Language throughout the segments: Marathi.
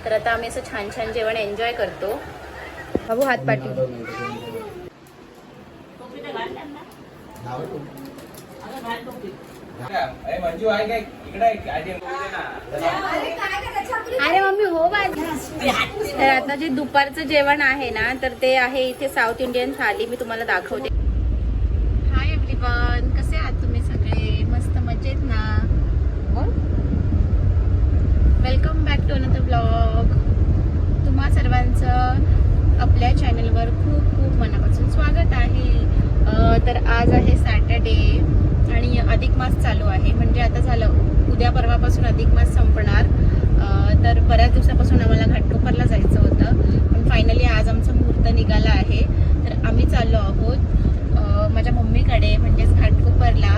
तर आता आम्ही असं छान छान जेवण एन्जॉय करतो। बाबू हात पाठी। अरे मम्मी हो तर आता जे दुपारचं जेवण आहे ना तर ते आहे इथे साऊथ इंडियन थाली, मी तुम्हाला दाखवते। हाय एव्हरीवन, कसे आहात तुम्ही सगळे? मस्त मजेत ना? Welcome back to another blog. तुम्हा सर्वांचं आपल्या चॅनलवर खूप खूप मनापासून स्वागत आहे। तर आज आहे सॅटर्डे आणि अधिक मास चालू आहे, म्हणजे आता झालं उद्या परवापासून अधिक मास संपणार। तर बऱ्याच दिवसापासून आम्हाला घाटकोपरला जायचं होतं, पण फायनली आज आमचा मुहूर्त निघाला आहे। तर आम्ही चाललो आहोत माझ्या मम्मीकडे, म्हणजेच घाटकोपरला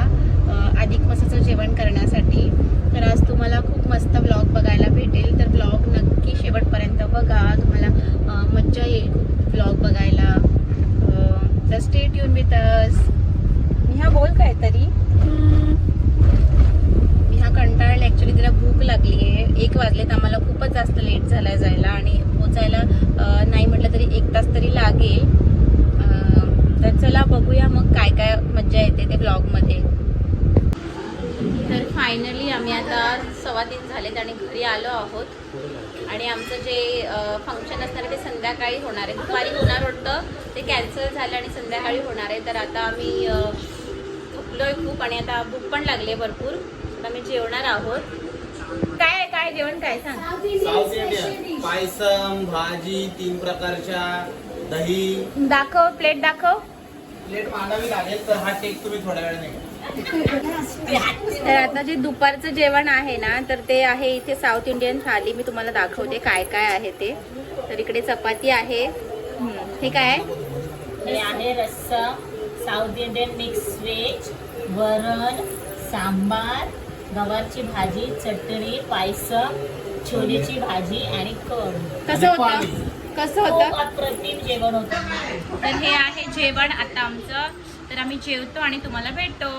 अधिक मासाचं जेवण करण्यासाठी। तर आज तुम्हाला खूप मस्त ब्लॉग बघायला भेटेल, तर ब्लॉग नक्की शेवटपर्यंत बघा, तुम्हाला मज्जा येईल ब्लॉग बघायला। तर स्टे ट्यून विथ अस। ह्या बोल काहीतरी। ह्या कंटाळले, ॲक्च्युली तिला भूक लागली आहे। 1 वाजलेत, आम्हाला खूपच जास्त लेट झालाय जायला आणि पोचायला नाही म्हटलं तरी 1 तास तरी लागेल। तर चला बघूया मग काय काय मज्जा येते ते ब्लॉगमध्ये। तर फायनली आम्ही आता 2:15 झालेत आणि घरी आलो आहोत। आणि आमचं जे फंक्शन असणार आहे ते संध्याकाळी होणार आहे। दुपारी होणार होतं, ते कॅन्सल झालं आणि संध्याकाळी होणार आहे। तर आता आम्ही थकलोय खूप आणि आता भूक पण लागली आहे भरपूर। आता आम्ही जेवणार आहोत। काय काय जेवण काय सांग? साऊथ इंडियन पायसम, भाजी 3 प्रकारच्या, दही। दाखव, प्लेट दाखव। प्लेट मागावी लागेल, तर हा टेक तुम्ही थोड्या वेळाने। तर आता जे दुपारचं जेवण आहे ना तर ते आहे इथे साऊथ इंडियन थाली, मी तुम्हाला दाखवते काय काय आहे ते। तर इकडे चपाती आहे, हे काय हे आहे रस्सा, साऊथ इंडियन मिक्स व्हेज, वरण, सांबार, गवारची भाजी, चटणी, पायसम, छोलेची भाजी आणि कढ। कसं होतं? कसं होतं? अप्रतिम जेवण होतं। तर हे आहे जेवण आता आमचं। तर आम्ही जेवतो आणि तुम्हाला भेटतो।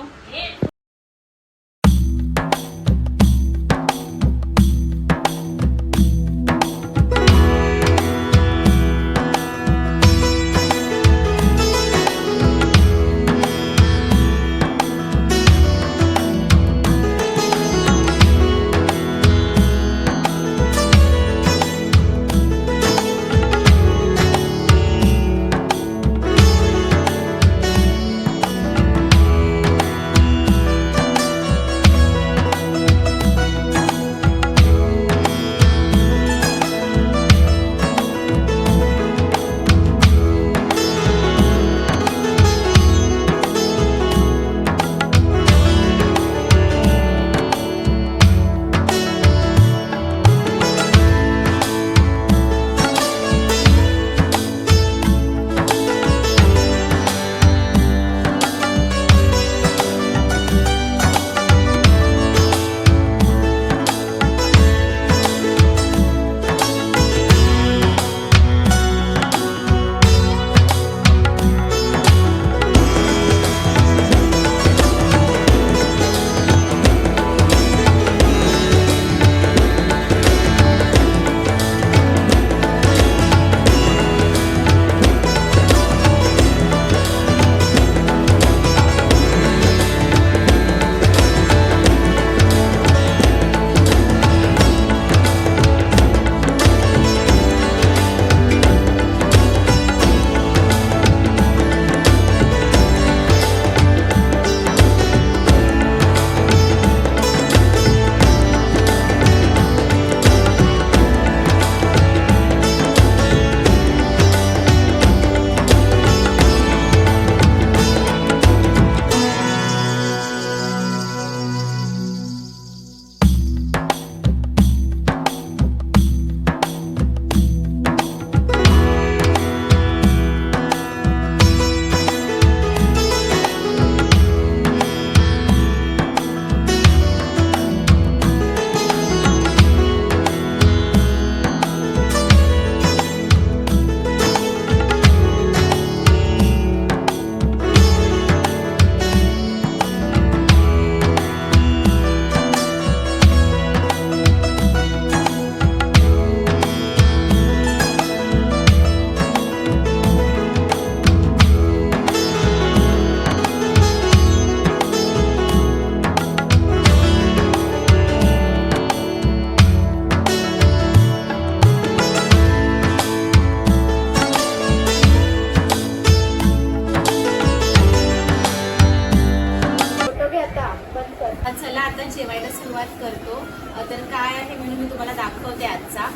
आहे आजचा.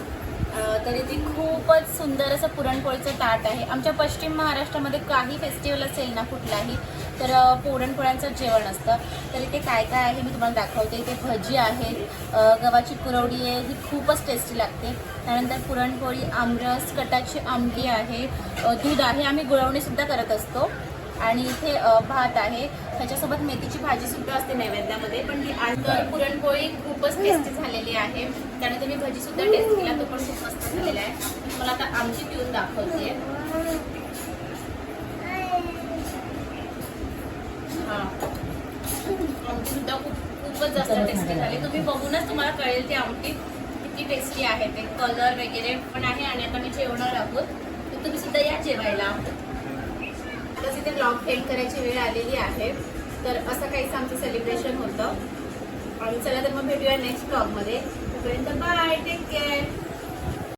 तर इथे खूपच सुंदर असं पुरणपोळीचं ताट आहे. आमच्या पश्चिम महाराष्ट्रामध्ये काही फेस्टिवल असेल ना कुठलाही, तर पुरणपोळ्यांचं जेवण असतं. तर इथे काय काय आहे मी तुम्हाला दाखवते. इथे भजी आहेत, गव्हाची कुरवडी आहे, ही खूपच टेस्टी लागते. त्यानंतर पुरणपोळी, आमरस, कटाची आमटी आहे, दूध आहे, आम्ही गुळवणीसुद्धा करत असतो. आणि इथे भात आहे, त्याच्यासोबत मेथीची भाजी सुद्धा असते नैवेद्यामध्ये. पण ही आज पुरणपोळी खूपच टेस्टी झालेली आहे. त्यानंतर मी भजी सुद्धा टेस्ट केला, तो पण खूप मस्त झालेला आहे. मला आता आमची पिऊन दाखवते. आमटी सुद्धा खूपच जास्त टेस्टी झाली. तुम्ही बघूनच तुम्हाला कळेल ती आमटी किती टेस्टी आहे. ते कलर वगैरे पण आहे. आणि आता मी जेवणार आहोत, तर तुम्ही सुद्धा या जेवायला. आता इथे ब्लॉग एंड करायची वेळ आलेली आहे. तर असं काहीच आमचं सेलिब्रेशन होतं. आणि चला तर मग भेटूया नेक्स्ट ब्लॉगमध्ये. तोपर्यंत बाय, टेक केअर.